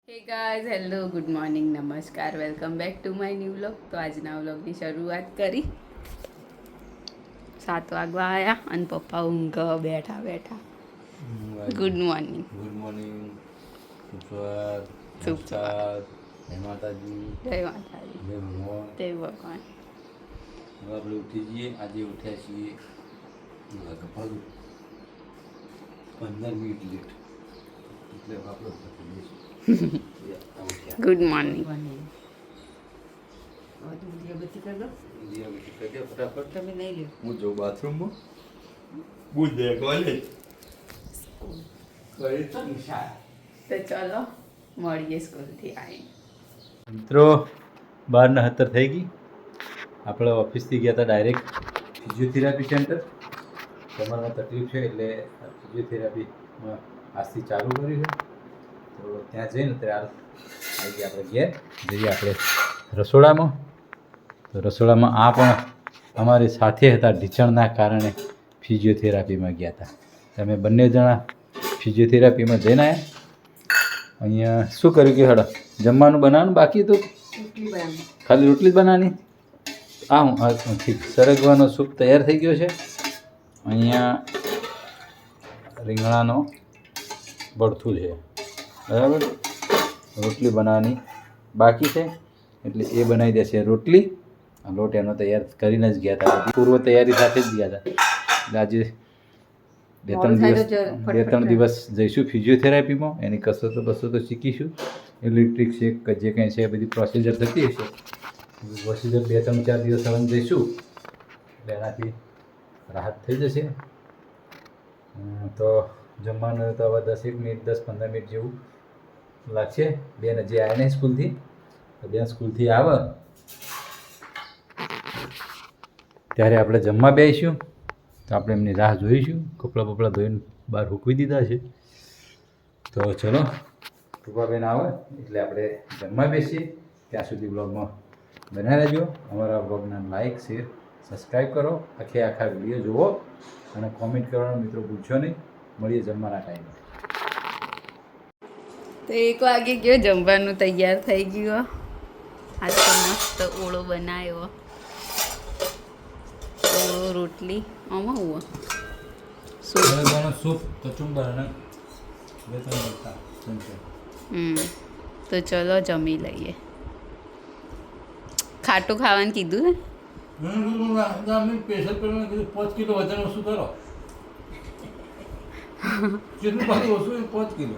હે guys hello good morning નમસ્કાર welcome back to my new vlog. તો આજના વ્લોગની શરૂઆત કરી 7 વાગવા આવ્યા અને પપ્પા ઊંઘ બેઠા બેઠા. Good morning. Good morning. સુપ્રભાત. સુપ્રભાત. નમસ્કાર. જય માતાજી. જય માતાજી. જય ભગવાન. જય ભગવાન. હવે આપણે ઉઠી જઈએ. આજે ઉઠ્યા છીએ લગભગ 15 મિનિટ લેટ, એટલે આપણે ગુડ મોર્નિંગ. ફટાફટ તમે નહીં લ્યો. હું જાઉં બાથરૂમમાં. બુધ દે કોલેજ તો ચલો મળીએ સ્કૂલથી આવીને. મિત્રો 12:70 થઈ ગઈ. આપણે ઓફિસથી ગયા હતા ડાયરેક્ટ ફિઝિયોથેરાપી સેન્ટર. કમરમાં તકલીફ છે એટલે ફિઝિયોથેરાપીમાં આજથી ચાલુ કર્યું છે. તો ત્યાં જઈને ત્યારે આવી ગયા આપણે ઘેર. જઈએ આપણે રસોડામાં. તો રસોડામાં આ પણ અમારી સાથે હતા. ઢીચણના કારણે ફિઝિયોથેરાપીમાં ગયા હતા. અમે બંને જણા ફિઝિયોથેરાપીમાં જઈને આવ્યા. અહીંયા શું કર્યું કે હળ જમવાનું બનાવવાનું બાકી હતું, ખાલી રોટલી જ બનાવવાની. હા ઠીક. સરગવાનો સૂપ તૈયાર થઈ ગયો છે. અહીંયા રીંગણાનો ભરથું છે, બરાબર. રોટલી બનાવવાની બાકી છે એટલે એ બનાવી દેશે રોટલી. લોટ એનો તૈયાર કરીને જ ગયા હતા. પૂર્વ તૈયારી સાથે જ ગયા હતા. એટલે આજે બે ત્રણ દિવસ જઈશું ફિઝિયોથેરાપીમાં. એની કસરતો બસરતો શીખીશું. ઇલેક્ટ્રિક શેક જે કંઈ છે એ બધી પ્રોસિજર થતી હશે. પ્રોસિજર 2-3-4 દિવસ હવે જઈશું એટલે એનાથી રાહત થઈ જશે. તો જમવાનું તો હવે 10 મિનિટ 10-15 મિનિટ જેવું લાગશે. બેન હજી આવ્યા નહીં સ્કૂલથી. તો બેન સ્કૂલથી આવે ત્યારે આપણે જમવા બેસીશું. તો આપણે એમની રાહ જોઈશું. કપડાં બપડા ધોઈને બહાર સૂકવી દીધા છે. તો ચલો કૃપાબેન આવે એટલે આપણે જમવા બેસીએ. ત્યાં સુધી બ્લોગમાં બના રહેજો. અમારા બ્લોગને લાઈક શેર સબસ્ક્રાઈબ કરો. આખા વિડીયો જુઓ અને કોમેન્ટ કરવાનો મિત્રો ભૂલશો નહીં. મળીએ જમવાના ટાઈમે. તો 1 વાગે ગયો, જમવાનું તૈયાર થઈ ગયું. આજ તો મસ્ત ઓળો બનાવ્યો. ઓળો રોટલી આમાં હું સૂપ કચુંબર અને તો ચલો જમી લઈએ. ખાટું ખાવાનું કીધું હે. સ્પેશિયલ પેલું કીધું 5 કિલો વજન ઓછું કરો. કેટલું પાછું ઓછું 5 કિલો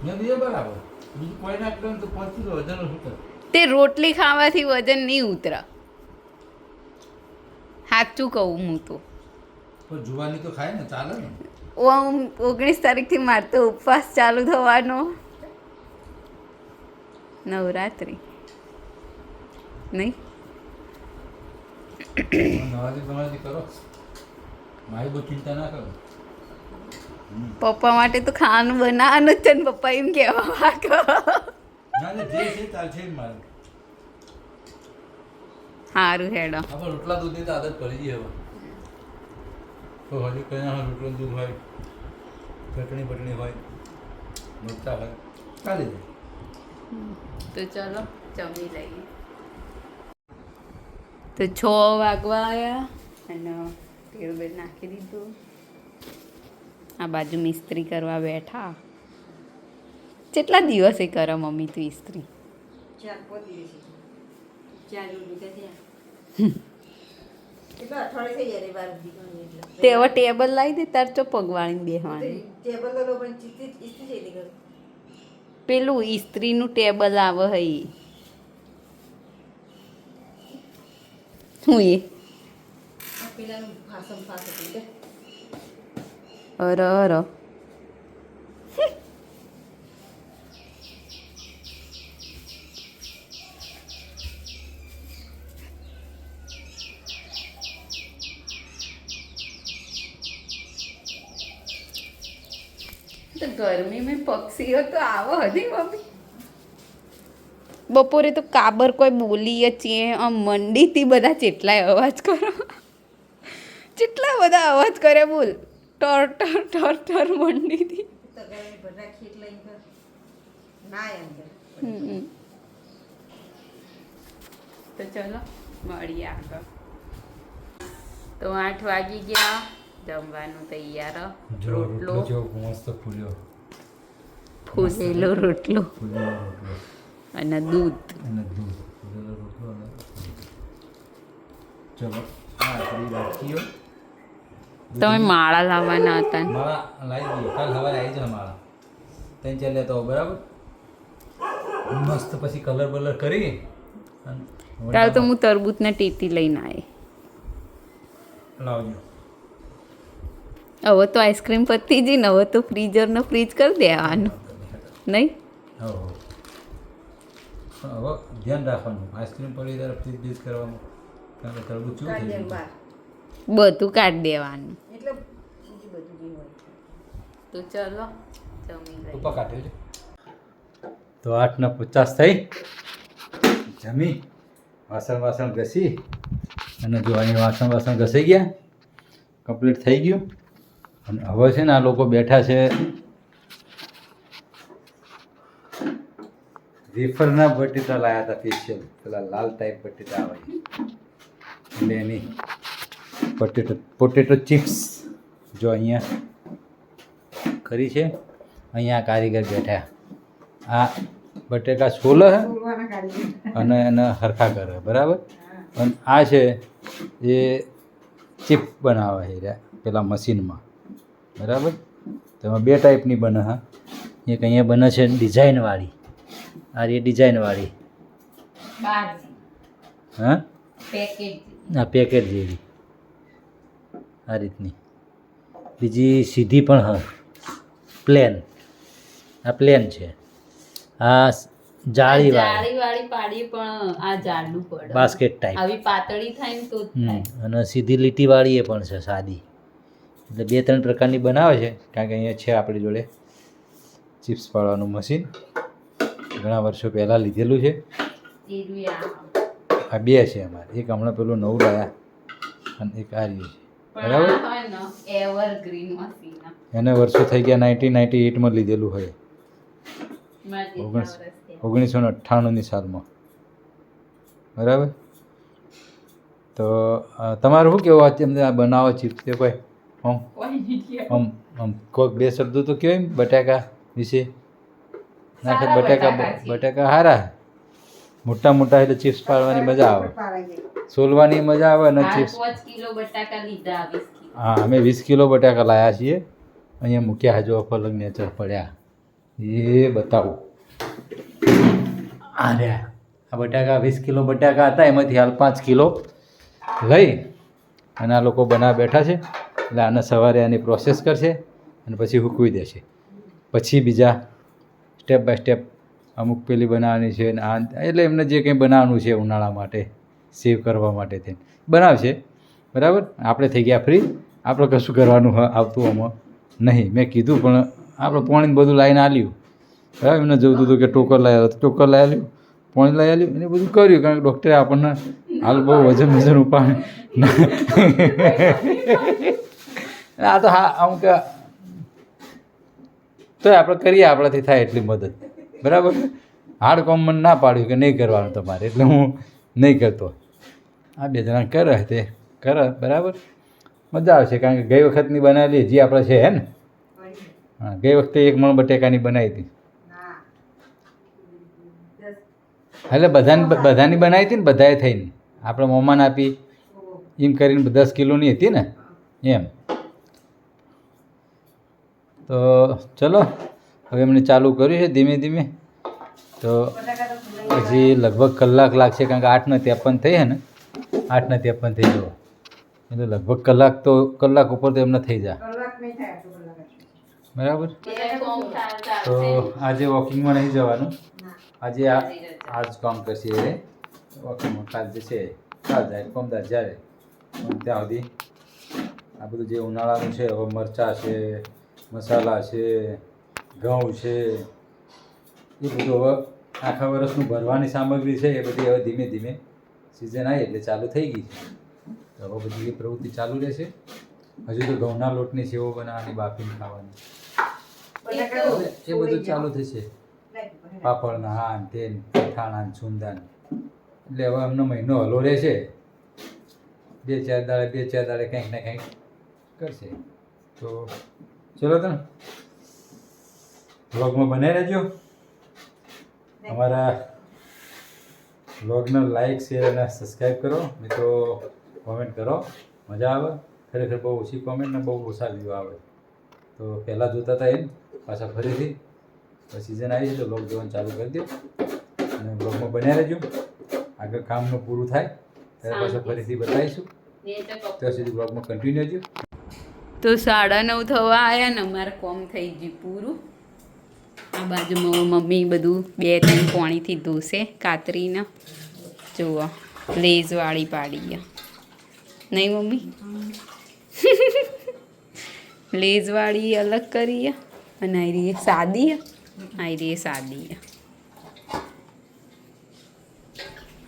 મેં દઈએ બરાબર. બીજું કોઈ ના કરે તો 5 કિલો વજન ઓછું કરો. તે રોટલી ખાવાથી વજન નહીં ઉતરે. સાચું કહું હું તો. પણ જુવાની તો ખાય ને, ચાલે ને. 19 તારીખથી મારે તો ઉપવાસ ચાલુ થવાનો. નવરાત્રિ નહીં નવાજી કરો. મારી બહુ ચિંતા ના કરો. પપ્પા માટે તો ખાવાનું બનાવવાનું જ છે ને. પપ્પા એમ કહેવા માંગે. ના જે છે ચાલશે જ મારે. સારું હેડો. આપણે રોટલા દૂધની તો આદત પડી ગઈ હવે. તો હજુ કંઈ ના હોય, રોટલો દૂધ હોય, ચટણી બટણી હોય, મરચાં હોય, ચાલી જાય. તો ચલો જમી લઈએ. તો 6 વાગવા આવ્યા અને તેલ બેલ નાખી દીધું. આ બાજુ મિસ્ત્રી કરવા બેઠા. કેટલા દિવસે કરે મમ્મી તું ઇસ્ત્રી? 4-5 દિવસ. તે હવે ટેબલ લાવી દે તાર ચો પગવાળી બેહવાની. પેલું ઇસ્ત્રીનું ટેબલ આવે હઈ. શું એ? અર તો ગરમીમાં પક્ષીઓ તો આવો હતી મમ્મી. બપોરે તો કાબર કોઈ બોલીએ છીએ આમ મંડીથી બધા જેટલાય અવાજ કરો. જેટલા બધા અવાજ કરે બોલ. ટર ટર ટર ટર મંડીથી. રાખી એટલે ના એમ કે. તો ચલો મળીએ આગળ. તો 8 વાગી ગયા, જમવાનું તૈયાર. રોટલો મસ્ત ફૂલ્યો ફૂલેલો રોટલો અને દૂધ. ફૂલેલો રોટલો અને ચલો આપણી વાટકીઓ તમે માળા લાવવાના હતા ને? માળા લાવી દઈએ, કાલ સવારે આવી જાય માળા. ત્યાં ચાલે તો બરાબર મસ્ત પછી કલર બલર કરી અને કાલ તો હું તરબૂચને ટેટી લઈને આવી. લાવજો. હવે તો આઈસ્ક્રીમ પતી જઈ ને, હવે તો ફ્રીઝરનો ફ્રીજ કરી દેવાનું નહીં? હવે ધ્યાન રાખવાનું, આઈસ્ક્રીમ પડી ત્યારે ફ્રીજ બીજ કરવાનું, કારણ કે તરબૂચ શું કાઢી થઈ દે ગયું. બહાર. બધું કાઢી દેવાનું. એટલે બીજું બધું જે હોય. તો ચલો જમી લઈએ. ઉપર કાઢ્યું છે. તો 8:50 થઈ. જમી વાસણ ઘસી અને જો અહીંયા વાસણ ઘસાઈ ગયા, કમ્પ્લીટ થઈ ગયું. અને હવે છે ને આ લોકો બેઠા છે વેફરના બટેટા લાવ્યા હતા સ્પેશિયલ, પેલા લાલ ટાઈપ બટેટા આવે એટલે એની પોટેટો ચિપ્સ જો અહીંયા કરી છે. અહીંયા કારીગર બેઠા, આ બટેકા છોલે ફૂલવાના કાઢી દે. અને એને હરખા કરે બરાબર. અને આ છે એ ચિપ બનાવે છે પેલા મશીનમાં બરાબર. તેમાં 2 ટાઈપની બને. હા, એક અહીંયા બને છે ડિઝાઇનવાળી, આ એ ડિઝાઇનવાળી. હા, આ પેકેટ જેવી આ રીતની. બીજી સીધી પણ હા પ્લેન, આ પ્લેન છે. આ જાળીવાળી પાડી પણ આ જાડું પડે, બાસ્કેટ ટાઈપ. આવી પાતળી થાય ને તો જ થાય. અને સીધી લીટીવાળી એ પણ છે સાદી. એટલે 2-3 પ્રકારની બનાવે છે, કારણ કે અહીંયા છે આપણી જોડે ચિપ્સ પાડવાનું મશીન. ઘણા વર્ષો પહેલાં લીધેલું છે. આ 2 છે અમારે, એક હમણાં પેલું નવું લાયા અને એક આ રહ્યું છે બરાબર. એવરગ્રીન મશીન એને વર્ષો થઈ ગયા, 1998માં લીધેલું હોય, 1998ની સાલમાં બરાબર. તો તમારું શું કેવું એમને આ બનાવો ચિપ્સ તે કોઈ આમ કોઈક 2 શબ્દો તો કહેવાય ને બટાકા વિશે? નાખે બટાકા સારા, મોટા મોટા એટલે ચિપ્સ પાડવાની મજા આવે, સોલવાની મજા આવે અને ચિપ્સ. 5 કિલો બટાકા લીધા. હા, અમે 20 કિલો બટાકા લાવ્યા છીએ. અહીંયા મૂક્યા હજુ અફલગ નેચર પડ્યા એ બતાવું. આ રહ્યા આ બટાકા, 20 કિલો બટાકા હતા, એમાંથી હાલ 5 કિલો લઈ અને આ લોકો બનાવવા બેઠા છે. એટલે આને સવારે આની પ્રોસેસ કરશે અને પછી સૂકવી દેશે. પછી બીજા સ્ટેપ બાય સ્ટેપ અમુક પેલી બનાવવાની છે અને આ એટલે એમને જે કંઈ બનાવવાનું છે ઉનાળા માટે સેવ કરવા માટે થઈને બનાવશે બરાબર. આપણે થઈ ગયા ફ્રી, આપણે કશું કરવાનું આવતું આમાં નહીં. મેં કીધું પણ આપણે પાણી બધું લાવીને આલ્યું બરાબર. એમને જોતું હતું કે ટોકર લાવી આવ્યો, તો ટોકર લાવી આવ્યું, પાણી લાવી આવ્યું, એને બધું કર્યું, કારણ કે ડૉક્ટરે આપણને હાલ બહુ વજન ઉપાડે. આ તો હા અમુક તો આપણે કરીએ, આપણાથી થાય એટલી મદદ બરાબર. હાર્ડ કોમ મને ના પાડ્યું કે નહીં કરવાનું તમારે, એટલે હું નહીં કરતો. આ 2 જણા કરે તે કરે બરાબર, મજા આવશે. કારણ કે ગઈ વખતની બનાવેલી હજી આપણે છે હે ને. હા, ગઈ વખતે 1 મણ બટેકાની બનાવી હતી. એટલે બધાની બનાવી હતી ને, બધાએ થઈને આપણે મહેમાન આપી એમ કરીને 10 કિલોની હતી ને એમ. તો ચલો હવે એમને ચાલુ કર્યું છે ધીમે ધીમે. તો હજી લગભગ કલાક લાગશે, કારણ કે 8:53 થઈ છે ને, 8:53 થઈ જવો એટલે લગભગ કલાક ઉપર તો એમને થઈ જાય બરાબર. તો આજે વોકિંગમાં નહીં જવાનું, આજે આ જ કામ કરશે એ વોકિંગમાં. કાલ જે છે કાલ જાય, પમદાર જ્યારે ત્યાં સુધી આ બધું જે ઉનાળાનું છે, હવે મરચાં છે, મસાલા છે, ઘઉં છે, એ બધું હવે આખા વર્ષનું ભરવાની સામગ્રી છે એ બધી હવે ધીમે ધીમે સિઝન આવી એટલે ચાલુ થઈ ગઈ છે. તો હવે બધી એ પ્રવૃત્તિ ચાલુ રહેશે. હજુ તો ઘઉંના લોટની સેવો બનાવવાની, બાફીને ખાવાની, એ બધું ચાલુ થશે. પાપડના હાન તે અથાણા ને સુંદા એટલે હવે અમને મહિનો હલો રહેશે 2-4 દાડે કંઈક ને કંઈક કરશે તો ચલો તને વ્લોગમાં બને રહેજો અમારા વ્લોગને લાઈક શેર અને સબસ્ક્રાઈબ કરો મિત્રો કોમેન્ટ કરો મજા આવે ખરેખર બહુ ઓછી કોમેન્ટ ને બહુ ઓછા વ્યૂ આવે તો પહેલાં જોતા હતા એમ પાછા ફરીથી સિઝન આવી છે તો વ્લોગ જોવાનું ચાલુ કરી દો અને વ્લોગમાં બન્યા રહેજો આગળ કામનું પૂરું થાય ત્યારે પાછા ફરીથી બતાવીશું ત્યાં સુધી વ્લોગમાં કન્ટિન્યુ રહેજો તો 9:30 થવા આવ્યા ને અમારે કોમ થઈ ગયું પૂરું આ બાજુમાં મમ્મી બધું 2-3 પાણીથી ધોશે કાતરીને જુઓ લેઝવાળી પાડી નહીં મમ્મી લેઝવાળી અલગ કરીએ અને આ રહી સાદી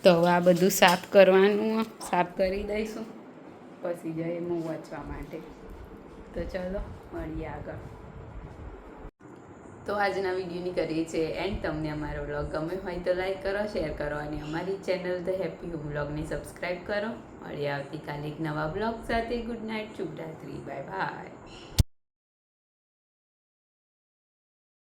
તો હવે આ બધું સાફ કરવાનું સાફ કરી દઈશું પછી જઈએ હું વાંચવા માટે તો ચલો મળીએ આગળ તો આજના વિડીયોની કરીએ છીએ એન્ડ તમને અમારો વ્લોગ ગમ્યો હોય તો લાઈક કરો શેર કરો અને અમારી ચેનલ ધ હેપી હોમ વ્લોગને સબસ્ક્રાઈબ કરો મળીએ આવતીકાલે એક નવા વ્લોગ સાથે ગુડ નાઇટ શુભરાત્રી બાય બાય